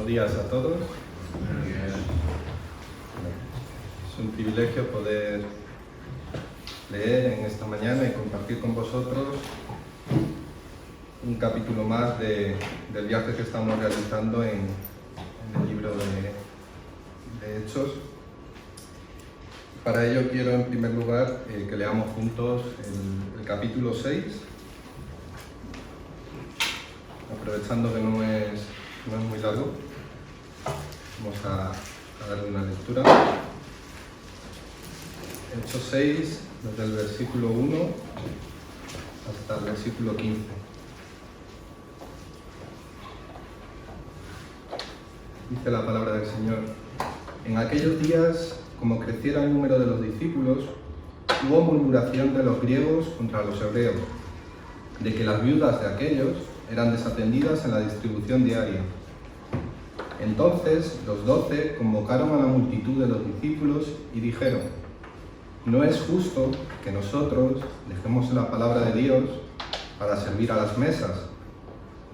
días a todos. Es un privilegio poder leer en esta mañana y compartir con vosotros un capítulo más del viaje que estamos realizando en el libro de Hechos. Para ello quiero en primer lugar que leamos juntos el capítulo 6, aprovechando que no es muy largo. Vamos a darle una lectura. Hechos 6, desde el versículo 1 hasta el versículo 15. Dice la palabra del Señor: En aquellos días, como creciera el número de los discípulos, hubo murmuración de los griegos contra los hebreos, de que las viudas de aquellos eran desatendidas en la distribución diaria. Entonces los 12 convocaron a la multitud de los discípulos y dijeron: No es justo que nosotros dejemos la palabra de Dios para servir a las mesas.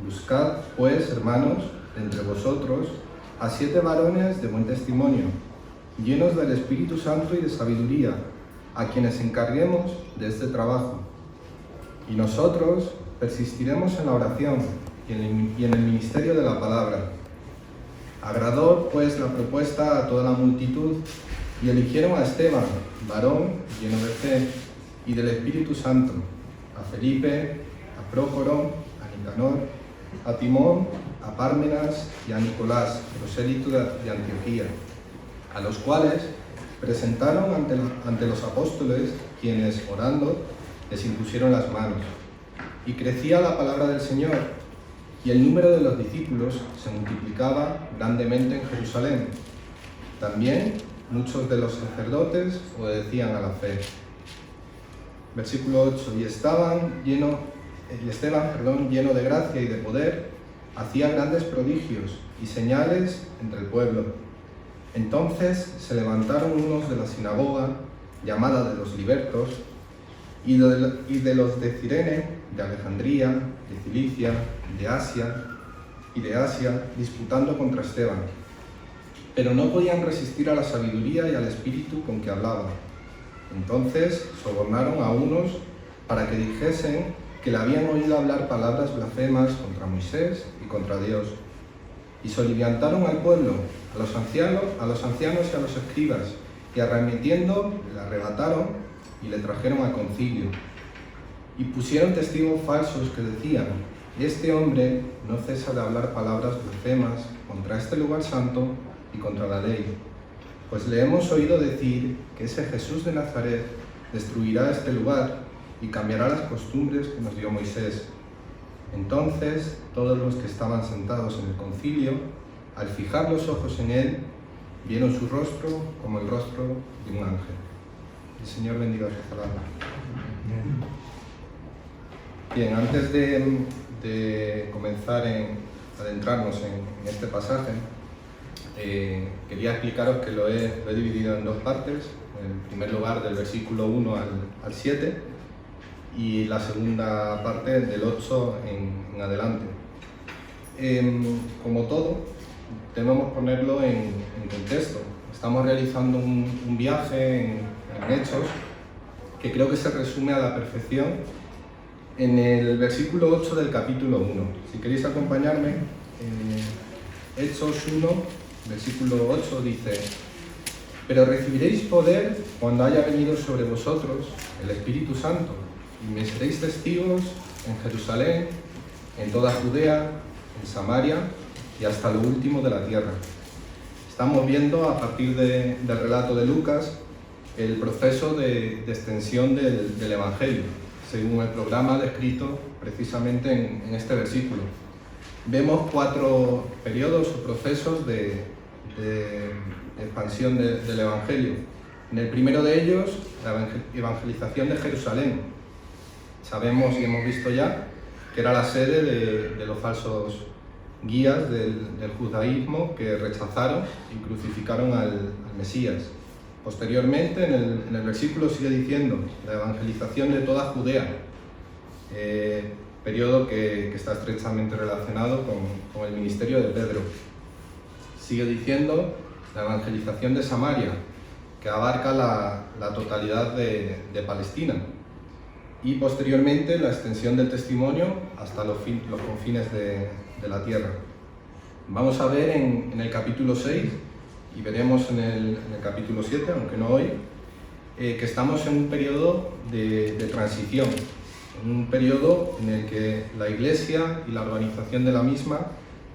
Buscad, pues, hermanos, entre vosotros a 7 varones de buen testimonio, llenos del Espíritu Santo y de sabiduría, a quienes encarguemos de este trabajo. Y nosotros persistiremos en la oración y en el ministerio de la palabra. Agradó, pues, la propuesta a toda la multitud, y eligieron a Esteban, varón lleno de fe y del Espíritu Santo, a Felipe, a Prócoro, a Nicanor, a Timón, a Pármenas y a Nicolás, prosélito de Antioquía, a los cuales presentaron ante los apóstoles, quienes, orando, les impusieron las manos. Y crecía la palabra del Señor, y el número de los discípulos se multiplicaba grandemente en Jerusalén. También muchos de los sacerdotes obedecían a la fe. Versículo 8. Y Esteban, lleno de gracia y de poder, hacía grandes prodigios y señales entre el pueblo. Entonces se levantaron unos de la sinagoga, llamada de los libertos, y de los de Cirene, de Alejandría, de Cilicia, de Asia, disputando contra Esteban. Pero no podían resistir a la sabiduría y al espíritu con que hablaba. Entonces sobornaron a unos para que dijesen que le habían oído hablar palabras blasfemas contra Moisés y contra Dios. Y soliviantaron al pueblo, a los ancianos y a los escribas, y arremetiendo le arrebataron y le trajeron al concilio. Y pusieron testigos falsos que decían: Este hombre no cesa de hablar palabras blasfemas contra este lugar santo y contra la ley. Pues le hemos oído decir que ese Jesús de Nazaret destruirá este lugar y cambiará las costumbres que nos dio Moisés. Entonces todos los que estaban sentados en el concilio, al fijar los ojos en él, vieron su rostro como el rostro de un ángel. El Señor bendiga su palabra. Bien, antes de comenzar a adentrarnos en este pasaje, quería explicaros que lo he dividido en 2 partes. En primer lugar, del versículo 1 al 7, y la segunda parte del 8 en adelante. Como todo, debemos ponerlo en contexto. Estamos realizando un viaje en Hechos que creo que se resume a la perfección en el versículo 8 del capítulo 1. Si queréis acompañarme, Hechos 1, versículo 8 dice: Pero recibiréis poder cuando haya venido sobre vosotros el Espíritu Santo, y me seréis testigos en Jerusalén, en toda Judea, en Samaria y hasta lo último de la tierra. Estamos viendo, a partir del relato de Lucas, el proceso de extensión del Evangelio, según el programa descrito precisamente en este versículo. Vemos 4 periodos o procesos de expansión del Evangelio. En el primero de ellos, la evangelización de Jerusalén. Sabemos y hemos visto ya que era la sede de los falsos guías del judaísmo que rechazaron y crucificaron al Mesías. Posteriormente, en el versículo sigue diciendo la evangelización de toda Judea, periodo que está estrechamente relacionado con el ministerio de Pedro. Sigue diciendo la evangelización de Samaria, que abarca la totalidad de Palestina, y posteriormente la extensión del testimonio hasta los confines de la tierra. Vamos a ver en el capítulo 6 y veremos en el capítulo 7, aunque no hoy, que estamos en un periodo de transición, en un periodo en el que la Iglesia y la organización de la misma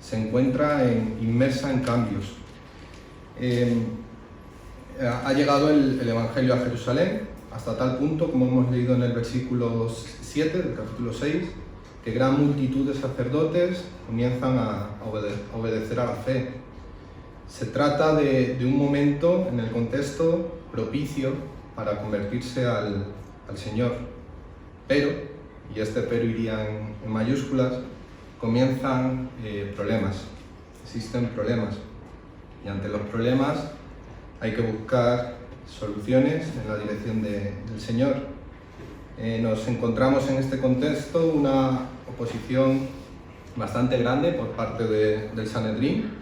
se encuentra inmersa en cambios. Ha llegado el Evangelio a Jerusalén hasta tal punto, como hemos leído en el versículo 7 del capítulo 6, que gran multitud de sacerdotes comienzan a obedecer a la fe. Se trata de un momento en el contexto propicio para convertirse al Señor. Pero, y este pero iría en mayúsculas, comienzan problemas. Existen problemas. Y ante los problemas hay que buscar soluciones en la dirección del Señor. Nos encontramos en este contexto una oposición bastante grande por parte del Sanedrín,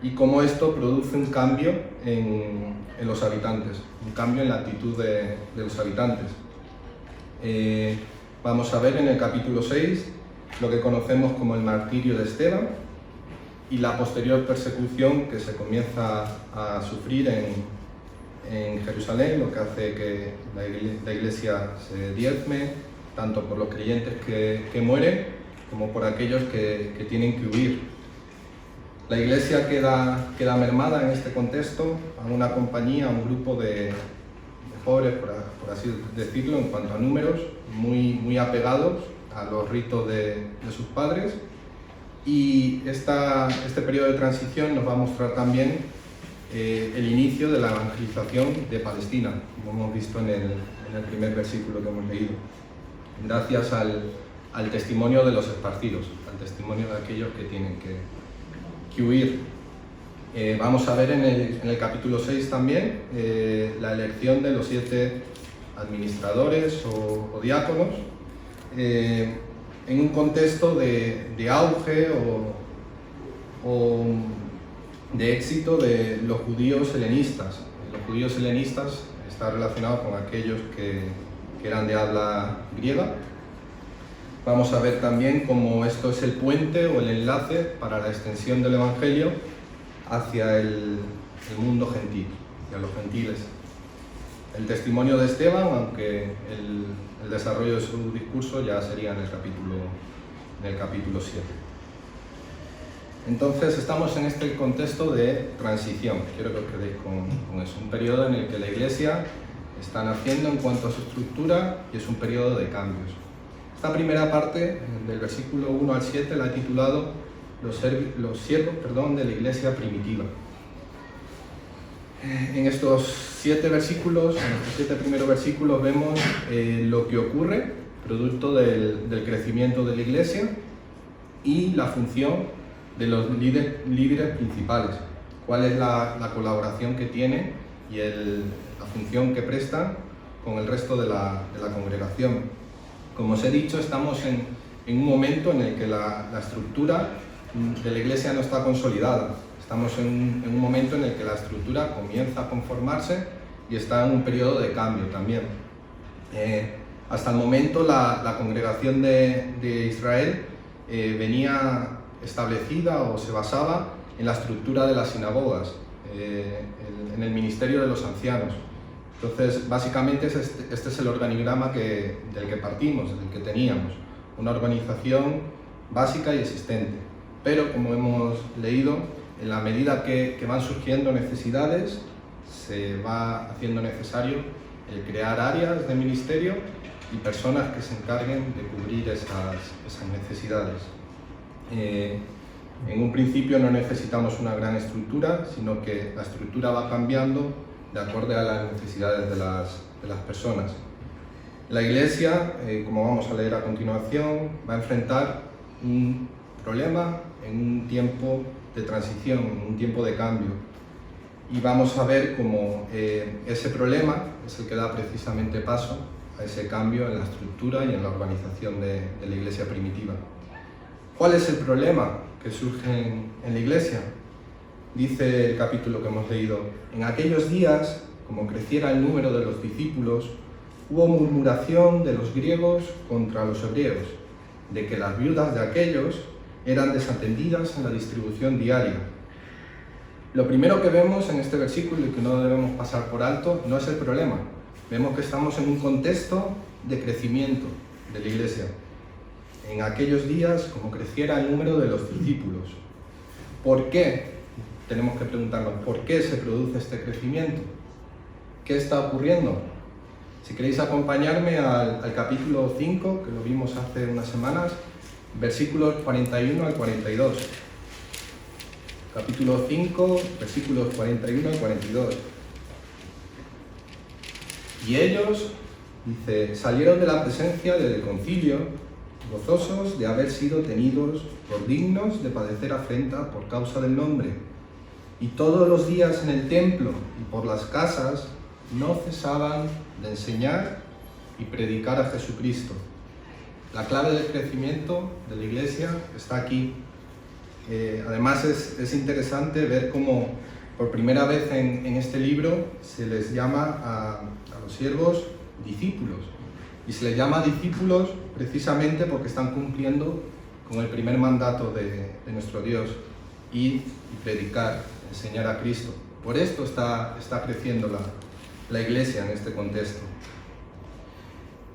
y cómo esto produce un cambio en los habitantes, un cambio en la actitud de los habitantes. Vamos a ver en el capítulo 6 lo que conocemos como el martirio de Esteban y la posterior persecución que se comienza a sufrir en Jerusalén, lo que hace que la iglesia se diezme, tanto por los creyentes que mueren como por aquellos que tienen que huir. La iglesia queda mermada en este contexto a una compañía, a un grupo de pobres, por así decirlo, en cuanto a números, muy apegados a los ritos de sus padres. Y este periodo de transición nos va a mostrar también el inicio de la evangelización de Palestina, como hemos visto en el primer versículo que hemos leído, gracias al testimonio de los esparcidos, al testimonio de aquellos que tienen que huir. Vamos a ver en el capítulo 6 también la elección de los 7 administradores o diáconos, en un contexto de auge o de éxito de los judíos helenistas. Los judíos helenistas está relacionado con aquellos que eran de habla griega. Vamos a ver también cómo esto es el puente o el enlace para la extensión del Evangelio hacia el mundo gentil, hacia los gentiles. El testimonio de Esteban, aunque el desarrollo de su discurso ya sería en el capítulo 7. Entonces estamos en este contexto de transición. Quiero que os quedéis con eso. Un periodo en el que la Iglesia está naciendo en cuanto a su estructura y es un periodo de cambios. Esta primera parte, del versículo 1 al 7, la he titulado Los siervos de la Iglesia primitiva. En estos 7 versículos, en estos 7 primeros versículos, vemos lo que ocurre, producto del crecimiento de la Iglesia, y la función de los líderes principales, cuál es la colaboración que tiene y la función que prestan con el resto de la congregación. Como os he dicho, estamos en un momento en el que la estructura de la Iglesia no está consolidada. Estamos en un momento en el que la estructura comienza a conformarse y está en un periodo de cambio también. Hasta el momento la congregación de Israel venía establecida o se basaba en la estructura de las sinagogas, en el ministerio de los ancianos. Entonces, básicamente este es el organigrama del que partimos, del que teníamos, una organización básica y existente. Pero, como hemos leído, en la medida que van surgiendo necesidades, se va haciendo necesario el crear áreas de ministerio y personas que se encarguen de cubrir esas necesidades. En un principio no necesitamos una gran estructura, sino que la estructura va cambiando de acuerdo a las necesidades de las personas. La Iglesia, como vamos a leer a continuación, va a enfrentar un problema en un tiempo de transición, en un tiempo de cambio. Y vamos a ver cómo ese problema es el que da precisamente paso a ese cambio en la estructura y en la organización de la Iglesia primitiva. ¿Cuál es el problema que surge en la Iglesia? Dice el capítulo que hemos leído: en aquellos días, como creciera el número de los discípulos, hubo murmuración de los griegos contra los hebreos, de que las viudas de aquellos eran desatendidas en la distribución diaria. Lo primero que vemos en este versículo y que no debemos pasar por alto no es el problema. Vemos que estamos en un contexto de crecimiento de la iglesia. En aquellos días, como creciera el número de los discípulos. ¿Por qué? Tenemos que preguntarnos, ¿por qué se produce este crecimiento? ¿Qué está ocurriendo? Si queréis acompañarme al capítulo 5, que lo vimos hace unas semanas, versículos 41 al 42. Capítulo 5, versículos 41 al 42. Y ellos, dice, salieron de la presencia del concilio, gozosos de haber sido tenidos por dignos de padecer afrenta por causa del nombre. Y todos los días en el templo y por las casas no cesaban de enseñar y predicar a Jesucristo. La clave del crecimiento de la iglesia está aquí. Además es interesante ver cómo por primera vez en este libro se les llama a los siervos discípulos. Y se les llama discípulos precisamente porque están cumpliendo con el primer mandato de nuestro Dios, ir y predicar, enseñar a Cristo. Por esto está creciendo la iglesia en este contexto.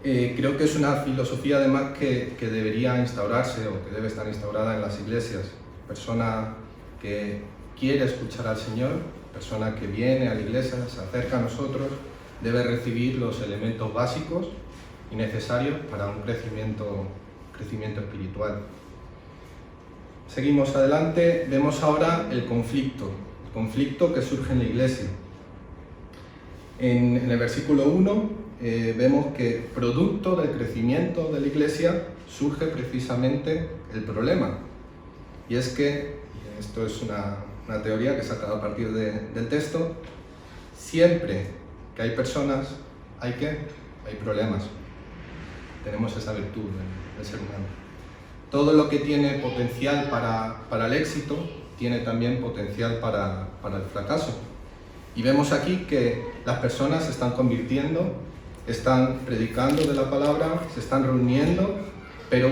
Creo que es una filosofía además que debería instaurarse o que debe estar instaurada en las iglesias. Persona que quiere escuchar al Señor, persona que viene a la iglesia, se acerca a nosotros, debe recibir los elementos básicos y necesarios para un crecimiento espiritual. Seguimos adelante, vemos ahora el conflicto que surge en la iglesia. En el versículo 1 vemos que producto del crecimiento de la iglesia surge precisamente el problema. Y es que, y esto es una teoría que he sacado a partir del texto, siempre que hay personas, hay problemas. Tenemos esa virtud del ser humano. Todo lo que tiene potencial para el éxito, tiene también potencial para el fracaso. Y vemos aquí que las personas se están convirtiendo, están predicando de la palabra, se están reuniendo, pero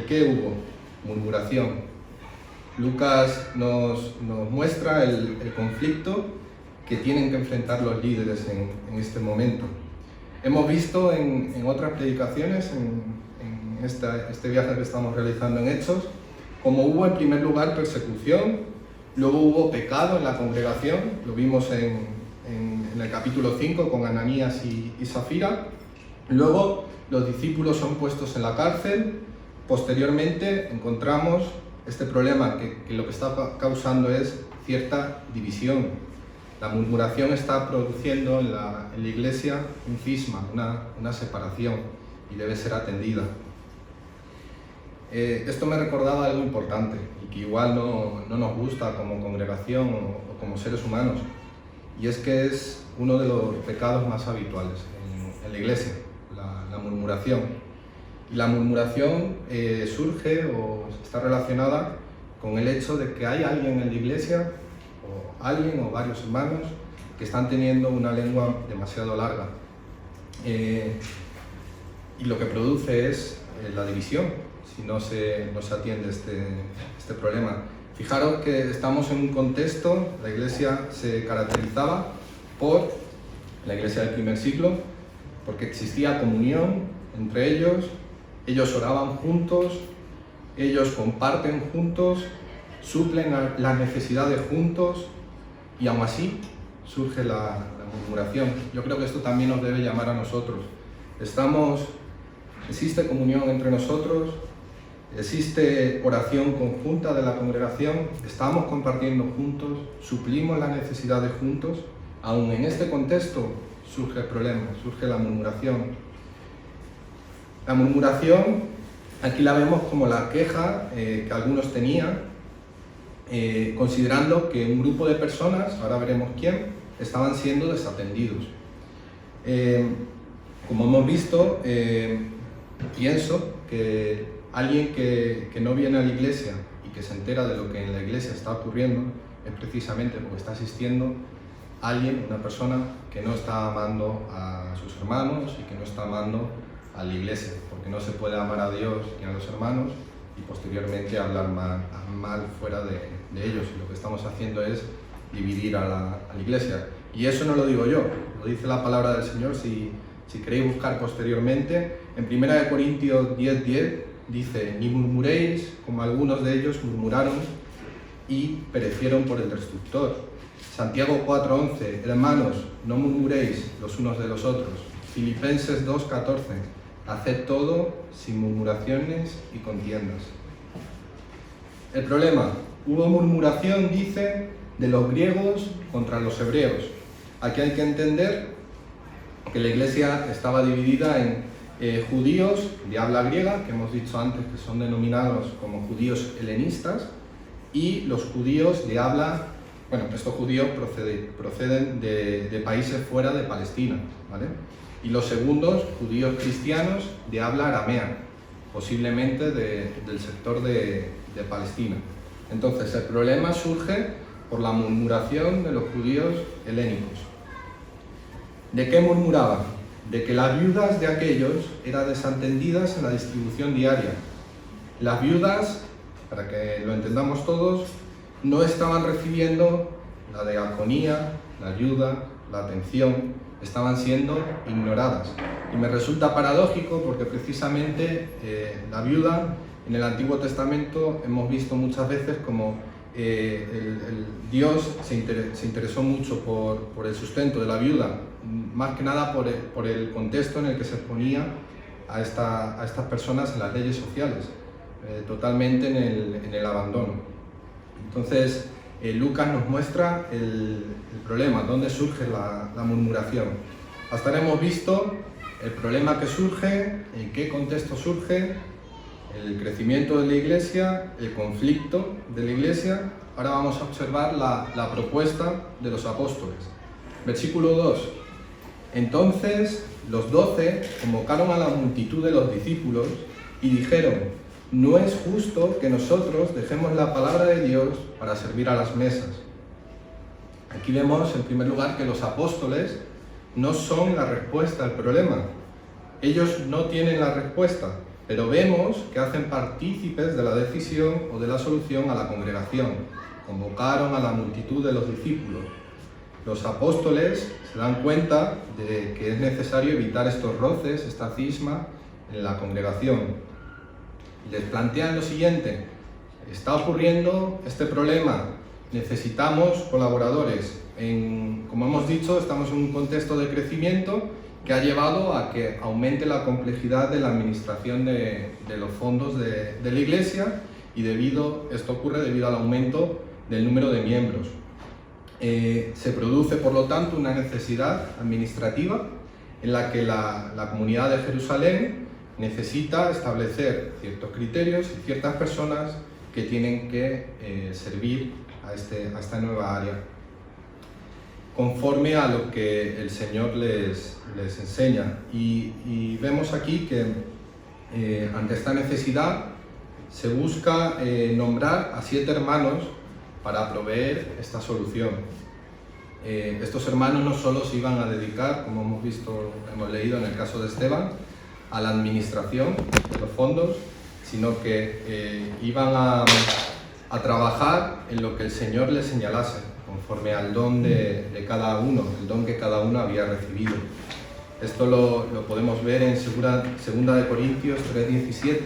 ¿qué hubo? Murmuración. Lucas nos muestra el conflicto que tienen que enfrentar los líderes en este momento. Hemos visto en otras predicaciones, en este viaje que estamos realizando en Hechos, como hubo en primer lugar persecución, luego hubo pecado en la congregación, lo vimos en el capítulo 5 con Ananías y Zafira, luego los discípulos son puestos en la cárcel, posteriormente encontramos este problema que lo que está causando es cierta división. La murmuración está produciendo en la iglesia un cisma, una separación, y debe ser atendida. Esto me recordaba algo importante y que igual no nos gusta como congregación o como seres humanos, y es que es uno de los pecados más habituales en la iglesia, la murmuración. Y la murmuración surge o está relacionada con el hecho de que hay alguien en la iglesia, o alguien o varios hermanos, que están teniendo una lengua demasiado larga. Y lo que produce es la división, si no se atiende este problema. Fijaros que estamos en un contexto, la iglesia se caracterizaba por, la iglesia del primer siglo, porque existía comunión entre ellos oraban juntos, ellos comparten juntos, suplen las necesidades juntos, y aún así surge la murmuración. Yo creo que esto también nos debe llamar a nosotros. Existe comunión entre nosotros, existe oración conjunta de la congregación, estamos compartiendo juntos, suplimos las necesidades juntos. Aún en este contexto surge el problema, surge la murmuración. La murmuración, aquí la vemos como la queja que algunos tenían, considerando que un grupo de personas, ahora veremos quién, estaban siendo desatendidos. Como hemos visto, pienso que alguien que no viene a la iglesia y que se entera de lo que en la iglesia está ocurriendo, es precisamente porque está asistiendo alguien, una persona que no está amando a sus hermanos y que no está amando a la iglesia, porque no se puede amar a Dios ni a los hermanos y posteriormente hablar mal fuera de ellos. Y lo que estamos haciendo es dividir a la iglesia. Y eso no lo digo yo, lo dice la palabra del Señor. Si queréis buscar posteriormente, en 1 Corintios 10:10 dice: ni murmuréis como algunos de ellos murmuraron y perecieron por el destructor. Santiago 4:11, hermanos, no murmuréis los unos de los otros. Filipenses 2:14, haced todo sin murmuraciones y contiendas. El problema, hubo murmuración, dice, de los griegos contra los hebreos. Aquí hay que entender que la iglesia estaba dividida en judíos de habla griega, que hemos dicho antes que son denominados como judíos helenistas, y los judíos de habla, bueno, estos judíos proceden de países fuera de Palestina, ¿vale? Y los segundos, judíos cristianos de habla aramea, posiblemente del sector de Palestina. Entonces, el problema surge por la murmuración de los judíos helénicos. ¿De qué murmuraban? De que las viudas de aquellos eran desatendidas en la distribución diaria. Las viudas, para que lo entendamos todos, no estaban recibiendo la diaconía, la ayuda, la atención, estaban siendo ignoradas. Y me resulta paradójico porque precisamente la viuda en el Antiguo Testamento hemos visto muchas veces como Dios se interesó mucho por el sustento de la viuda, más que nada por el contexto en el que se exponía a estas personas en las leyes sociales, totalmente en el abandono. Entonces, Lucas nos muestra el problema, dónde surge la murmuración. Hasta ahora hemos visto el problema que surge, en qué contexto surge, el crecimiento de la iglesia, el conflicto de la iglesia. Ahora vamos a observar la propuesta de los apóstoles. Versículo 2. Entonces los 12 convocaron a la multitud de los discípulos y dijeron: no es justo que nosotros dejemos la palabra de Dios para servir a las mesas. Aquí vemos en primer lugar que los apóstoles no son la respuesta al problema. Ellos no tienen la respuesta, pero vemos que hacen partícipes de la decisión o de la solución a la congregación. Convocaron a la multitud de los discípulos. Los apóstoles se dan cuenta de que es necesario evitar estos roces, esta cisma en la congregación. Les plantean lo siguiente: está ocurriendo este problema, necesitamos colaboradores. Como hemos dicho, estamos en un contexto de crecimiento que ha llevado a que aumente la complejidad de la administración de los fondos de la iglesia, y esto ocurre debido al aumento del número de miembros. Se produce, por lo tanto, una necesidad administrativa en la que la comunidad de Jerusalén necesita establecer ciertos criterios y ciertas personas que tienen que servir a esta nueva área, conforme a lo que el Señor les enseña. Y vemos aquí que ante esta necesidad se busca nombrar a 7 hermanos para proveer esta solución. Estos hermanos no solo se iban a dedicar, como hemos leído en el caso de Esteban, a la administración de los fondos, sino que iban a trabajar en lo que el Señor les señalase, conforme al don de cada uno, el don que cada uno había recibido. Esto lo podemos ver en 2 Corintios 3:17,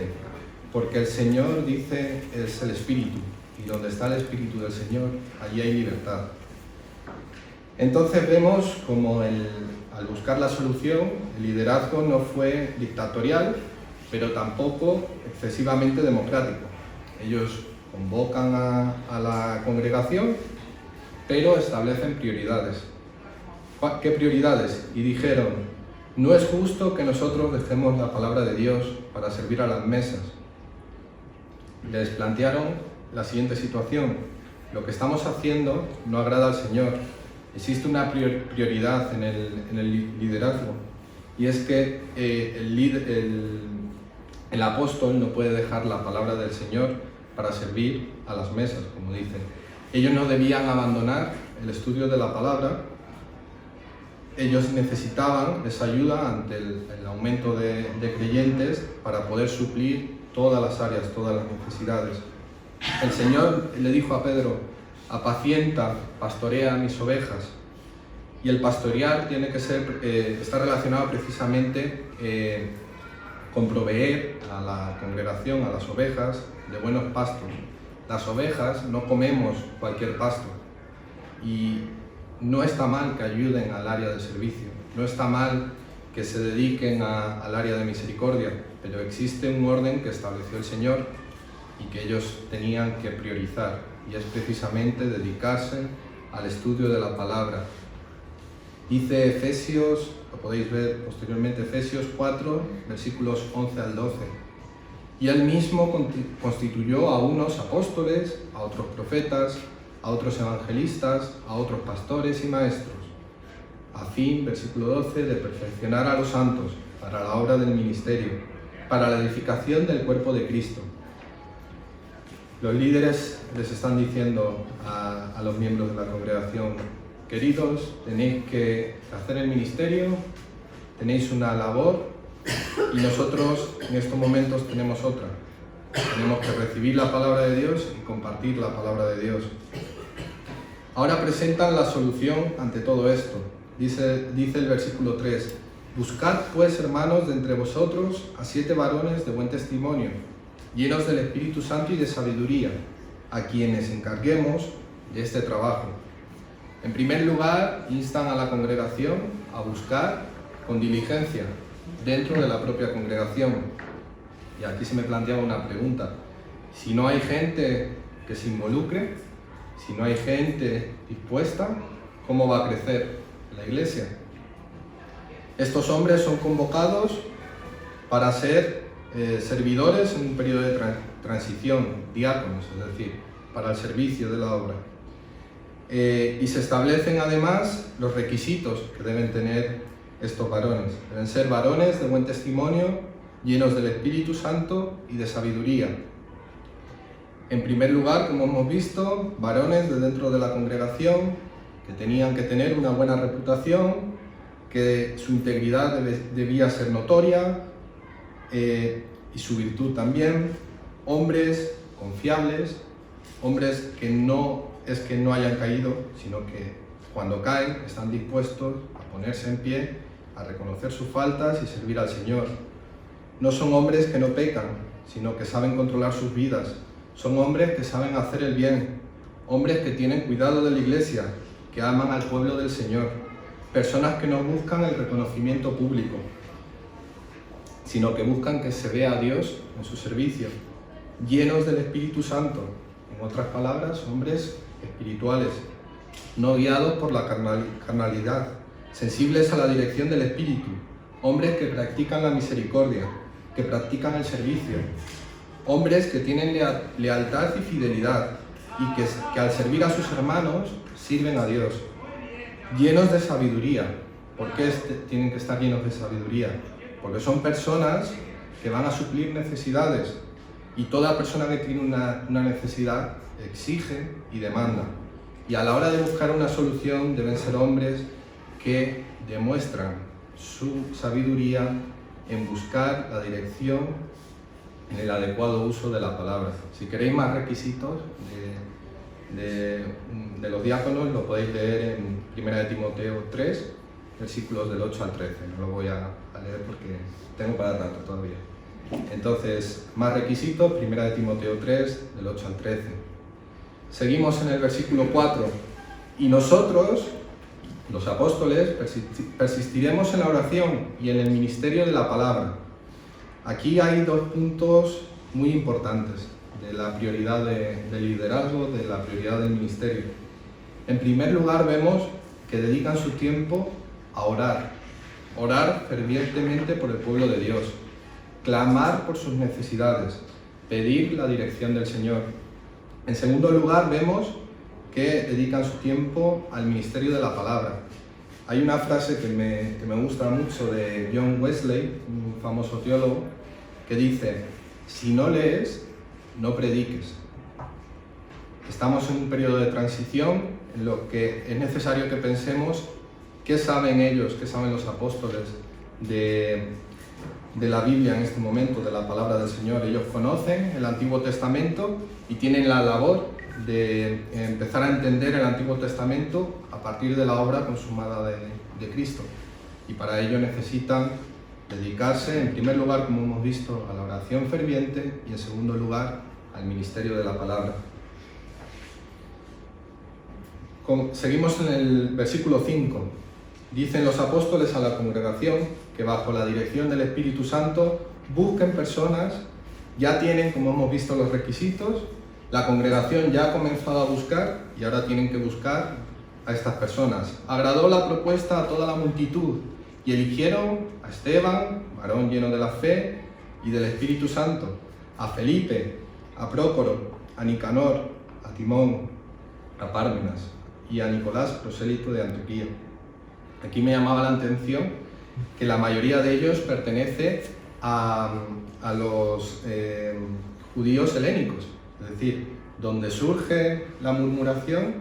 porque el Señor, dice, es el Espíritu, y donde está el Espíritu del Señor, allí hay libertad. Entonces vemos como al buscar la solución, el liderazgo no fue dictatorial, pero tampoco excesivamente democrático. Ellos convocan a la congregación, pero establecen prioridades. ¿Qué prioridades? Y dijeron: no es justo que nosotros dejemos la palabra de Dios para servir a las mesas. Les plantearon la siguiente situación: lo que estamos haciendo no agrada al Señor. Existe una prioridad en el liderazgo, y es que el apóstol no puede dejar la palabra del Señor para servir a las mesas, como dice. Ellos no debían abandonar el estudio de la palabra. Ellos necesitaban esa ayuda ante el aumento de creyentes para poder suplir todas las áreas, todas las necesidades. El Señor le dijo a Pedro: apacienta, pastorea mis ovejas. Y el pastorear tiene que está relacionado precisamente con proveer a la congregación, a las ovejas, de buenos pastos. Las ovejas no comemos cualquier pasto, y no está mal que ayuden al área de servicio, no está mal que se dediquen al área de misericordia, pero existe un orden que estableció el Señor y que ellos tenían que priorizar, y es precisamente dedicarse al estudio de la palabra. Dice Efesios, lo podéis ver posteriormente, Efesios 4, versículos 11 al 12. Y él mismo constituyó a unos apóstoles, a otros profetas, a otros evangelistas, a otros pastores y maestros, a fin, versículo 12, de perfeccionar a los santos para la obra del ministerio, para la edificación del cuerpo de Cristo. Los líderes les están diciendo a los miembros de la congregación: queridos, tenéis que hacer el ministerio, tenéis una labor, y nosotros en estos momentos tenemos otra. Tenemos que recibir la palabra de Dios y compartir la palabra de Dios. Ahora presentan la solución ante todo esto. Dice el versículo 3: buscad pues, hermanos, de entre vosotros a 7 varones de buen testimonio, llenos del Espíritu Santo y de sabiduría, a quienes encarguemos de este trabajo. En primer lugar, instan a la congregación a buscar con diligencia dentro de la propia congregación. Y aquí se me planteaba una pregunta: si no hay gente que se involucre, si no hay gente dispuesta, ¿cómo va a crecer la iglesia? Estos hombres son convocados para ser servidores en un periodo de transición, diáconos, es decir, para el servicio de la obra. Y se establecen además los requisitos que deben tener estos varones. Deben ser varones de buen testimonio, llenos del Espíritu Santo y de sabiduría. En primer lugar, como hemos visto, varones de dentro de la congregación que tenían que tener una buena reputación, que su integridad debía ser notoria, y su virtud también. Hombres confiables, hombres que no hayan caído, sino que cuando caen están dispuestos a ponerse en pie, a reconocer sus faltas y servir al Señor. No son hombres que no pecan, sino que saben controlar sus vidas. Son hombres que saben hacer el bien, hombres que tienen cuidado de la iglesia, que aman al pueblo del Señor, personas que no buscan el reconocimiento público, sino que buscan que se vea a Dios en su servicio, llenos del Espíritu Santo. En otras palabras, hombres espirituales, no guiados por la carnalidad, sensibles a la dirección del Espíritu, hombres que practican la misericordia, que practican el servicio, hombres que tienen lealtad y fidelidad, y que al servir a sus hermanos sirven a Dios, llenos de sabiduría. ¿Por qué tienen que estar llenos de sabiduría? Porque son personas que van a suplir necesidades, y toda persona que tiene una necesidad exige y demanda. Y a la hora de buscar una solución deben ser hombres que demuestran su sabiduría en buscar la dirección en el adecuado uso de la palabra. Si queréis más requisitos de los diáconos, lo podéis leer en 1 Timoteo 3, versículos del 8 al 13. No lo voy a leer porque tengo para rato todavía. Entonces, más requisitos, 1 Timoteo 3, del 8 al 13. Seguimos en el versículo 4. Y nosotros, los apóstoles, persistiremos en la oración y en el ministerio de la palabra. Aquí hay 2 puntos muy importantes de la prioridad del liderazgo, de la prioridad del ministerio. En primer lugar, vemos que dedican su tiempo a orar fervientemente por el pueblo de Dios, clamar por sus necesidades, pedir la dirección del Señor. En segundo lugar, vemos que dedican su tiempo al ministerio de la palabra. Hay una frase que me gusta mucho de John Wesley, un famoso teólogo, que dice: si no lees, no prediques. Estamos en un periodo de transición en lo que es necesario que pensemos qué saben ellos, qué saben los apóstoles de la Biblia en este momento, de la palabra del Señor. Ellos conocen el Antiguo Testamento y tienen la labor de empezar a entender el Antiguo Testamento a partir de la obra consumada de Cristo. Y para ello necesitan dedicarse, en primer lugar, como hemos visto, a la oración ferviente y en segundo lugar, al ministerio de la palabra. Seguimos en el versículo 5. Dicen los apóstoles a la congregación que bajo la dirección del Espíritu Santo busquen personas, ya tienen, como hemos visto, los requisitos, la congregación ya ha comenzado a buscar y ahora tienen que buscar a estas personas. Agradó la propuesta a toda la multitud y eligieron a Esteban, varón lleno de la fe y del Espíritu Santo, a Felipe, a Prócoro, a Nicanor, a Timón, a Pármenas y a Nicolás, prosélito de Antioquía. Aquí me llamaba la atención que la mayoría de ellos pertenece a los judíos helénicos, es decir, donde surge la murmuración,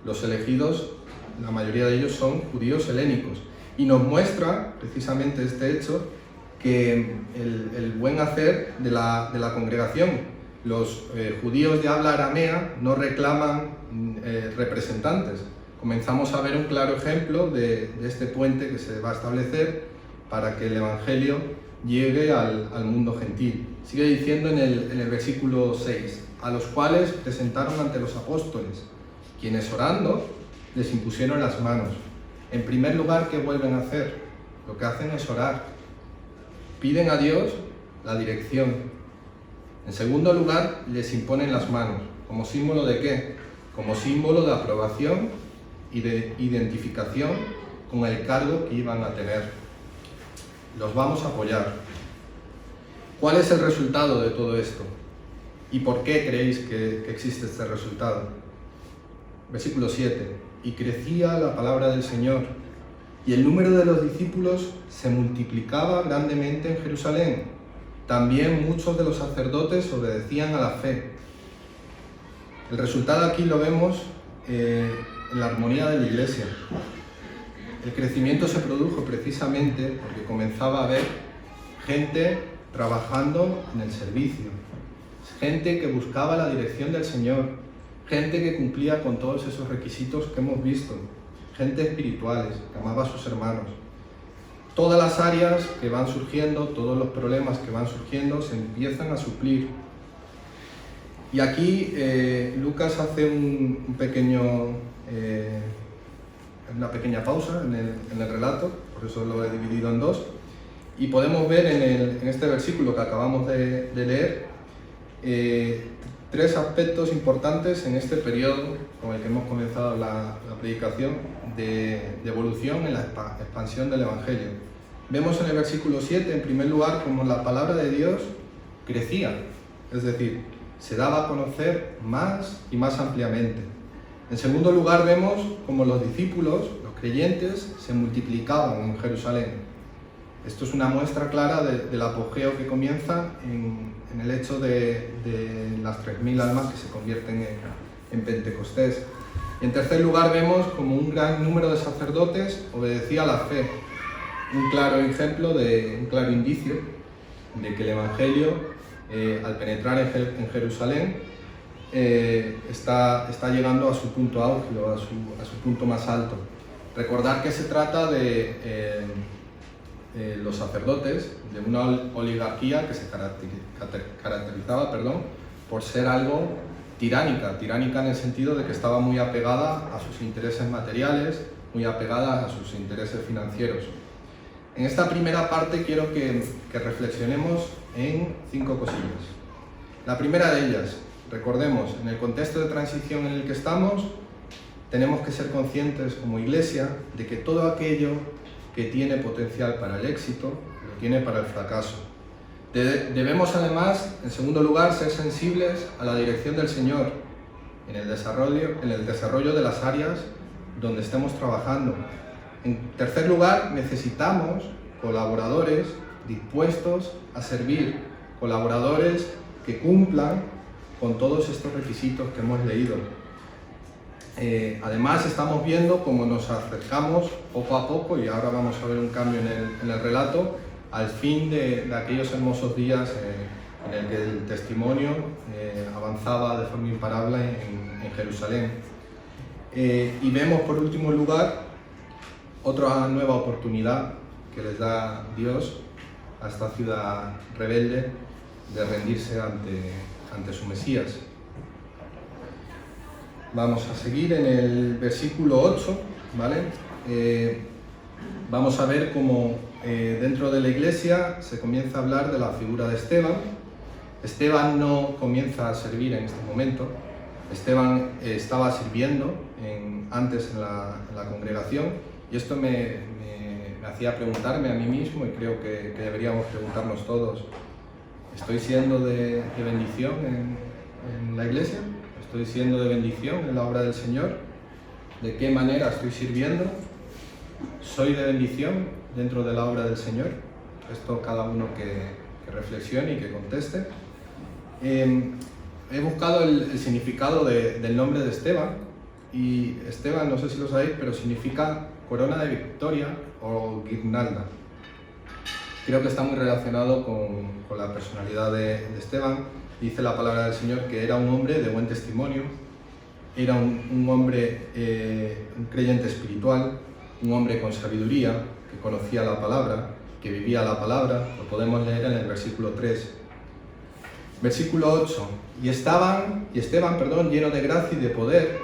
los elegidos, la mayoría de ellos son judíos helénicos. Y nos muestra precisamente este hecho que el buen hacer de la congregación. Los judíos de habla aramea no reclaman representantes. Comenzamos a ver un claro ejemplo de este puente que se va a establecer para que el Evangelio llegue al mundo gentil. Sigue diciendo en el versículo 6, a los cuales presentaron ante los apóstoles, quienes orando les impusieron las manos. En primer lugar, ¿qué vuelven a hacer? Lo que hacen es orar. Piden a Dios la dirección. En segundo lugar, les imponen las manos. ¿Como símbolo de qué? Como símbolo de aprobación y de identificación con el cargo que iban a tener. Los vamos a apoyar. ¿Cuál es el resultado de todo esto? ¿Y por qué creéis que existe este resultado? Versículo 7. Y crecía la palabra del Señor, y el número de los discípulos se multiplicaba grandemente en Jerusalén. También muchos de los sacerdotes obedecían a la fe. El resultado aquí lo vemos en la armonía de la iglesia. El crecimiento se produjo precisamente porque comenzaba a haber gente trabajando en el servicio, gente que buscaba la dirección del Señor, gente que cumplía con todos esos requisitos que hemos visto, gente espirituales, que amaba a sus hermanos. Todas las áreas que van surgiendo, todos los problemas que van surgiendo se empiezan a suplir. Y aquí Lucas hace una pequeña pausa en el relato, por eso lo he dividido en dos, y podemos ver en este versículo que acabamos de leer tres aspectos importantes en este periodo con el que hemos comenzado la predicación de evolución en la expansión del Evangelio. Vemos en el versículo 7, en primer lugar, cómo la palabra de Dios crecía, es decir, se daba a conocer más y más ampliamente. En segundo lugar, vemos cómo los discípulos, los creyentes, se multiplicaban en Jerusalén. Esto es una muestra clara del apogeo que comienza en el hecho de las 3.000 almas que se convierten en Pentecostés. En tercer lugar, vemos como un gran número de sacerdotes obedecía a la fe. Un claro ejemplo, un claro indicio de que el Evangelio, al penetrar en Jerusalén, está llegando a su punto álgido, a su punto más alto. Recordar que se trata de los sacerdotes de una oligarquía que se caracterizaba por ser algo tiránica en el sentido de que estaba muy apegada a sus intereses materiales, muy apegada a sus intereses financieros. En esta primera parte quiero que reflexionemos en 5 cosillas. La primera de ellas, recordemos, en el contexto de transición en el que estamos, tenemos que ser conscientes como iglesia de que todo aquello que tiene potencial para el éxito, lo tiene para el fracaso. Debemos además, en segundo lugar, ser sensibles a la dirección del Señor en el desarrollo de las áreas donde estemos trabajando. En tercer lugar, necesitamos colaboradores dispuestos a servir, colaboradores que cumplan con todos estos requisitos que hemos leído. Además, estamos viendo cómo nos acercamos poco a poco, y ahora vamos a ver un cambio en el relato, al fin de aquellos hermosos días en el que el testimonio avanzaba de forma imparable en Jerusalén. Y vemos, por último lugar, otra nueva oportunidad que les da Dios a esta ciudad rebelde de rendirse ante su Mesías. Vamos a seguir en el versículo 8, ¿vale? Vamos a ver cómo dentro de la iglesia se comienza a hablar de la figura de Esteban. Esteban no comienza a servir en este momento. Esteban estaba sirviendo antes en la congregación, y esto me hacía preguntarme a mí mismo, y creo que deberíamos preguntarnos todos: ¿estoy siendo de bendición en la iglesia? ¿Estoy siendo de bendición en la obra del Señor? ¿De qué manera estoy sirviendo? ¿Soy de bendición dentro de la obra del Señor? Esto cada uno que reflexione y que conteste. He buscado el significado del nombre de Esteban, y Esteban, no sé si lo sabéis, pero significa corona de victoria o guirnalda. Creo que está muy relacionado con la personalidad de Esteban. Dice la palabra del Señor que era un hombre de buen testimonio, era un hombre, un creyente espiritual, un hombre con sabiduría, que conocía la palabra, que vivía la palabra. Lo podemos leer en el versículo 3. Versículo 8. Y Esteban, lleno de gracia y de poder,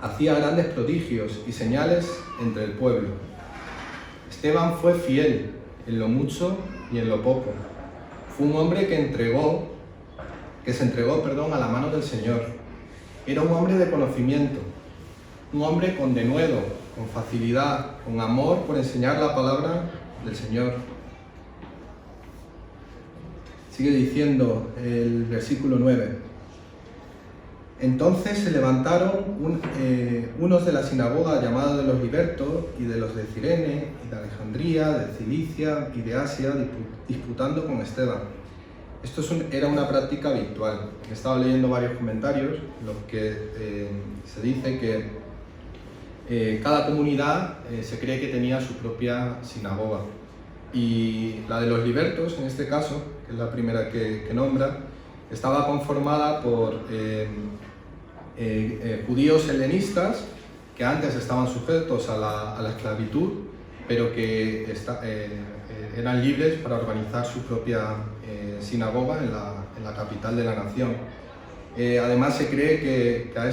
hacía grandes prodigios y señales entre el pueblo. Esteban fue fiel en lo mucho y en lo poco. Fue un hombre que se entregó a la mano del Señor. Era un hombre de conocimiento, un hombre con denuedo, con facilidad, con amor por enseñar la palabra del Señor. Sigue diciendo el versículo 9. Entonces se levantaron unos de la sinagoga llamados de los libertos, y de los de Cirene, y de Alejandría, de Cilicia y de Asia, disputando con Esteban. Esto era una práctica habitual. He estado leyendo varios comentarios en los que se dice que cada comunidad se cree que tenía su propia sinagoga. Y la de los libertos, en este caso, que es la primera que nombra, estaba conformada por judíos helenistas que antes estaban sujetos a la esclavitud, pero que eran libres para organizar su propia sinagoga en la capital de la nación. Además, se cree que a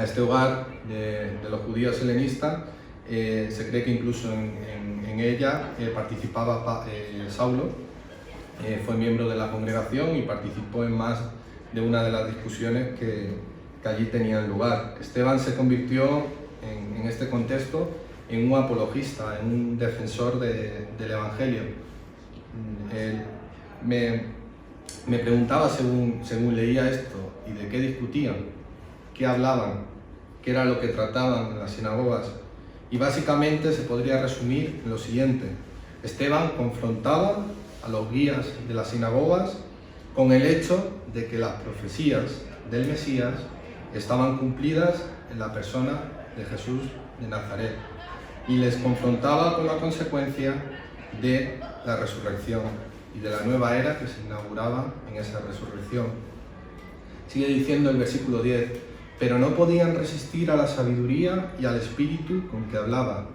este hogar de los judíos helenistas se cree que incluso en ella participaba Saulo. Fue miembro de la congregación y participó en más de una de las discusiones que allí tenían lugar. Esteban se convirtió en este contexto en un apologista, en un defensor del Evangelio. Me preguntaba según leía esto, ¿y de qué discutían? ¿Qué hablaban? ¿Qué era lo que trataban en las sinagogas? Y básicamente se podría resumir en lo siguiente: Esteban confrontaba a los guías de las sinagogas con el hecho de que las profecías del Mesías estaban cumplidas en la persona de Jesús de Nazaret, y les confrontaba con la consecuencia de la resurrección y de la nueva era que se inauguraba en esa resurrección. Sigue diciendo el versículo 10: pero no podían resistir a la sabiduría y al espíritu con que hablaba.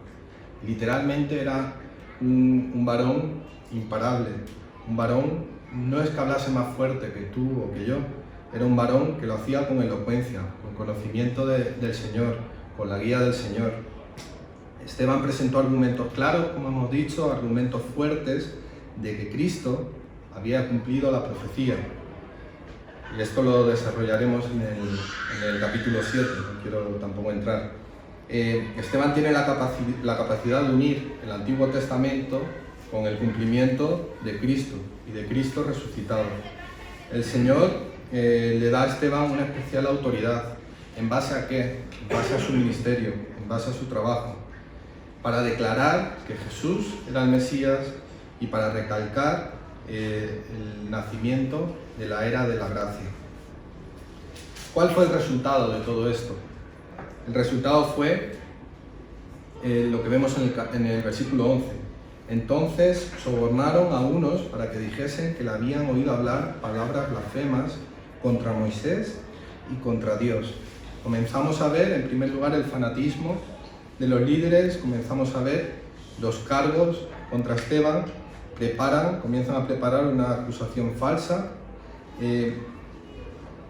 Literalmente era un varón imparable. Un varón no es que hablase más fuerte que tú o que yo, era un varón que lo hacía con elocuencia, con conocimiento del Señor, con la guía del Señor. Esteban presentó argumentos claros, como hemos dicho, argumentos fuertes de que Cristo había cumplido la profecía. Y esto lo desarrollaremos en el capítulo 7, no quiero tampoco entrar. Esteban tiene la capacidad de unir el Antiguo Testamento con el cumplimiento de Cristo y de Cristo resucitado. El Señor le da a Esteban una especial autoridad. ¿En base a qué? En base a su ministerio, en base a su trabajo, para declarar que Jesús era el Mesías y para recalcar el nacimiento de la era de la gracia. ¿Cuál fue el resultado de todo esto? El resultado fue lo que vemos en el versículo 11. Entonces sobornaron a unos para que dijesen que le habían oído hablar palabras blasfemas contra Moisés y contra Dios. Comenzamos a ver, en primer lugar, el fanatismo de los líderes, comenzamos a ver los cargos contra Esteban, comienzan a preparar una acusación falsa,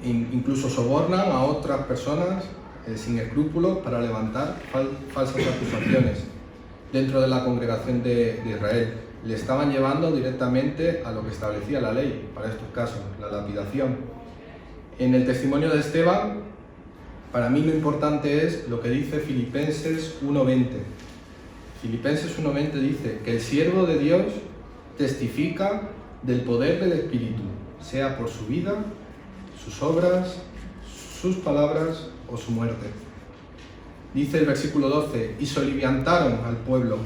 incluso sobornan a otras personas sin escrúpulos para levantar falsas acusaciones dentro de la congregación de Israel. Le estaban llevando directamente a lo que establecía la ley para estos casos, la lapidación. En el testimonio de Esteban, para mí lo importante es lo que dice Filipenses 1:20. Filipenses 1:20 dice que el siervo de Dios testifica del poder del Espíritu, sea por su vida, sus obras, sus palabras o su muerte. Dice el versículo 12, y soliviantaron al pueblo,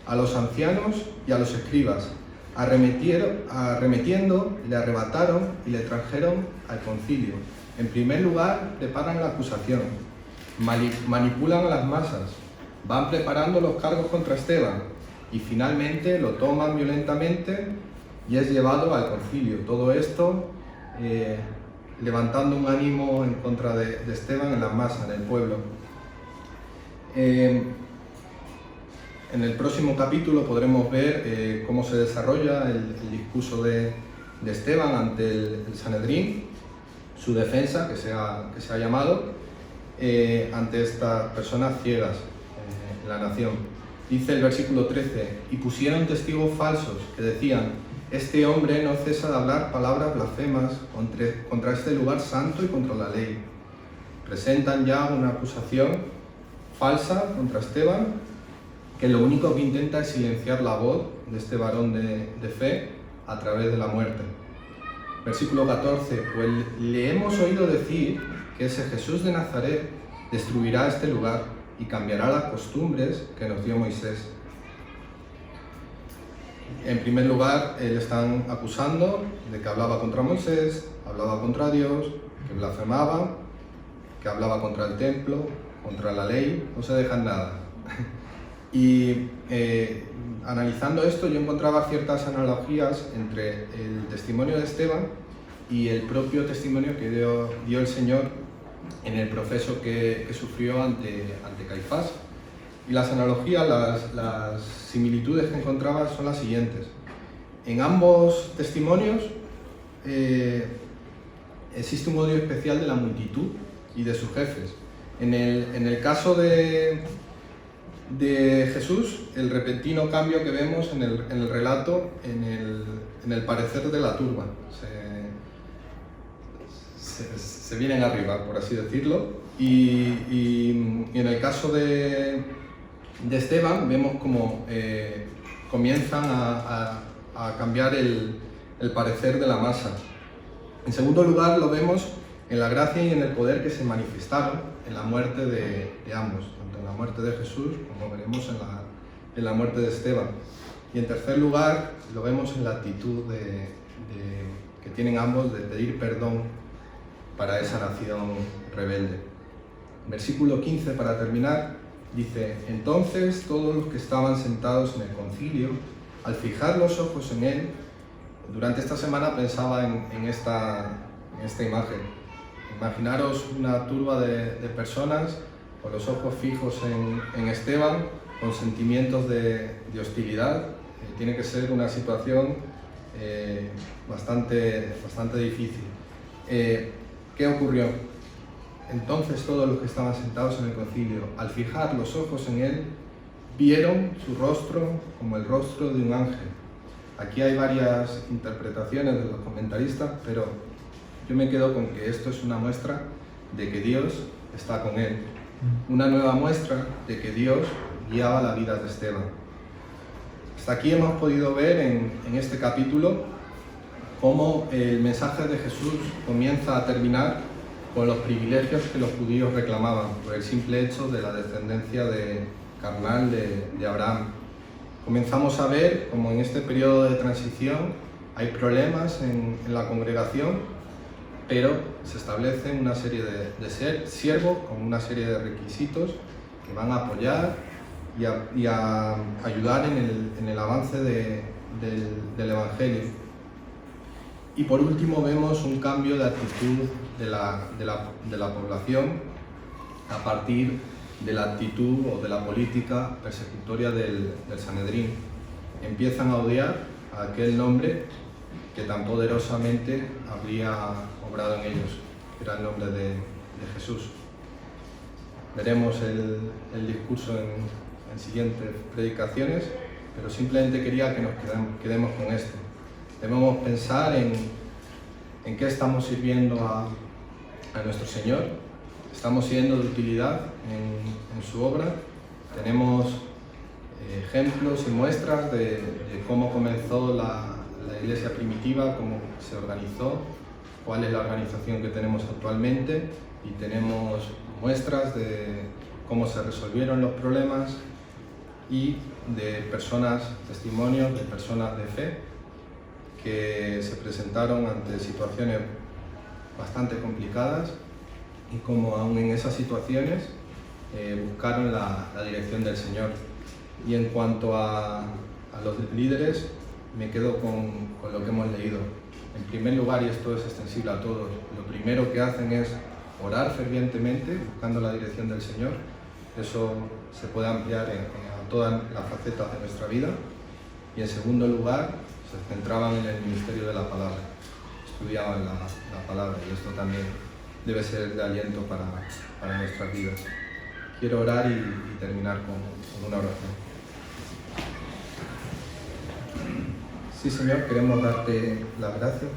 a los ancianos y a los escribas, arremetiendo, le arrebataron y le trajeron al concilio. En primer lugar, preparan la acusación, manipulan a las masas, van preparando los cargos contra Esteban y finalmente lo toman violentamente y es llevado al concilio. Todo esto levantando un ánimo en contra de Esteban en la masa, en el pueblo. En el próximo capítulo podremos ver cómo se desarrolla el discurso de Esteban ante el Sanedrín, su defensa, que se ha llamado, ante estas personas ciegas en la nación. Dice el versículo 13, y pusieron testigos falsos que decían, este hombre no cesa de hablar palabras blasfemas contra este lugar santo y contra la ley. Presentan ya una acusación falsa contra Esteban, que lo único que intenta es silenciar la voz de este varón de fe a través de la muerte. Versículo 14, pues le hemos oído decir que ese Jesús de Nazaret destruirá este lugar y cambiará las costumbres que nos dio Moisés. En primer lugar, le están acusando de que hablaba contra Moisés, hablaba contra Dios, que blasfemaba, que hablaba contra el templo, contra la ley, no se dejan nada. Y analizando esto, yo encontraba ciertas analogías entre el testimonio de Esteban y el propio testimonio que dio el Señor en el proceso que sufrió ante Caifás. Y las analogías, las similitudes que encontraba son las siguientes. En ambos testimonios existe un odio especial de la multitud y de sus jefes. En el caso de Jesús, el repentino cambio que vemos en el relato, en el parecer de la turba. Se vienen arriba, por así decirlo. Y en el caso de Esteban, vemos como comienzan a cambiar el parecer de la masa. En segundo lugar, lo vemos en la gracia y en el poder que se manifestaron en la muerte de ambos, tanto en la muerte de Jesús como veremos en la muerte de Esteban. Y en tercer lugar, lo vemos en la actitud que tienen ambos de pedir perdón para esa nación rebelde. Versículo 15, para terminar, dice, entonces todos los que estaban sentados en el concilio, al fijar los ojos en él, durante esta semana pensaba en esta imagen. Imaginaros una turba de personas con los ojos fijos en Esteban, con sentimientos de hostilidad. Tiene que ser una situación bastante difícil. ¿Qué ocurrió? Entonces todos los que estaban sentados en el concilio, al fijar los ojos en él, vieron su rostro como el rostro de un ángel. Aquí hay varias interpretaciones de los comentaristas, pero yo me quedo con que esto es una muestra de que Dios está con él. Una nueva muestra de que Dios guiaba la vida de Esteban. Hasta aquí hemos podido ver en este capítulo cómo el mensaje de Jesús comienza a terminar con los privilegios que los judíos reclamaban por el simple hecho de la descendencia carnal de Abraham. Comenzamos a ver cómo en este periodo de transición Hay problemas en la congregación, pero se establecen una serie de siervos con una serie de requisitos que van a apoyar y a ayudar en el avance del Evangelio. Y por último vemos un cambio de actitud de la población a partir de la actitud o de la política persecutoria del Sanedrín. Empiezan a odiar a aquel nombre que tan poderosamente habría obrado en ellos, que era el nombre de Jesús. Veremos el discurso en siguientes predicaciones, pero simplemente quería que nos quedemos con esto. Debemos pensar en qué estamos sirviendo a nuestro Señor. Estamos siendo de utilidad en su obra. Tenemos ejemplos y muestras de cómo comenzó la iglesia primitiva, cómo se organizó, cuál es la organización que tenemos actualmente, y tenemos muestras de cómo se resolvieron los problemas y de personas, testimonios de personas de fe que se presentaron ante situaciones bastante complicadas y cómo aún en esas situaciones buscaron la dirección del Señor. Y en cuanto a los líderes, me quedo con lo que hemos leído. En primer lugar, y esto es extensible a todos, lo primero que hacen es orar fervientemente, buscando la dirección del Señor. Eso se puede ampliar a todas las facetas de nuestra vida. Y en segundo lugar, se centraban en el ministerio de la palabra, estudiaban la palabra, y esto también debe ser de aliento para nuestras vidas. Quiero orar y terminar con una oración. Sí, Señor, queremos darte las gracias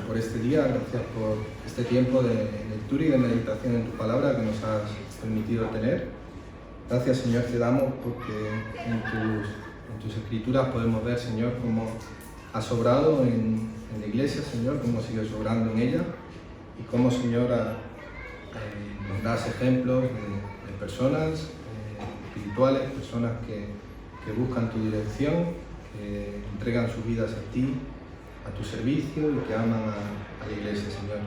por este día, gracias por este tiempo de lectura y de meditación en tu palabra que nos has permitido tener. Gracias, Señor, te damos porque en tus escrituras podemos ver, Señor, cómo has obrado en la iglesia, Señor, cómo sigues obrando en ella y cómo, Señor, nos das ejemplos de personas espirituales, personas que buscan tu dirección, que entregan sus vidas a ti, a tu servicio y que aman a la iglesia, Señor.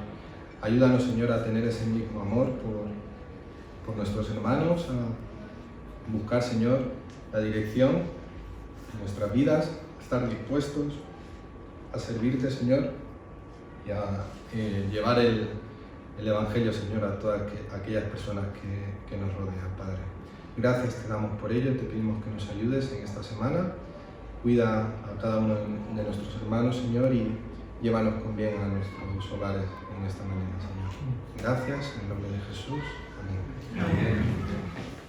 Ayúdanos, Señor, a tener ese mismo amor por nuestros hermanos, a buscar, Señor, la dirección de nuestras vidas, a estar dispuestos a servirte, Señor, y a llevar el Evangelio, Señor, a todas aquellas personas que nos rodean, Padre. Gracias te damos por ello, te pedimos que nos ayudes en esta semana. Cuida a cada uno de nuestros hermanos, Señor, y llévanos con bien a nuestros hogares en esta mañana, Señor. Gracias, en el nombre de Jesús. Amén. Amén.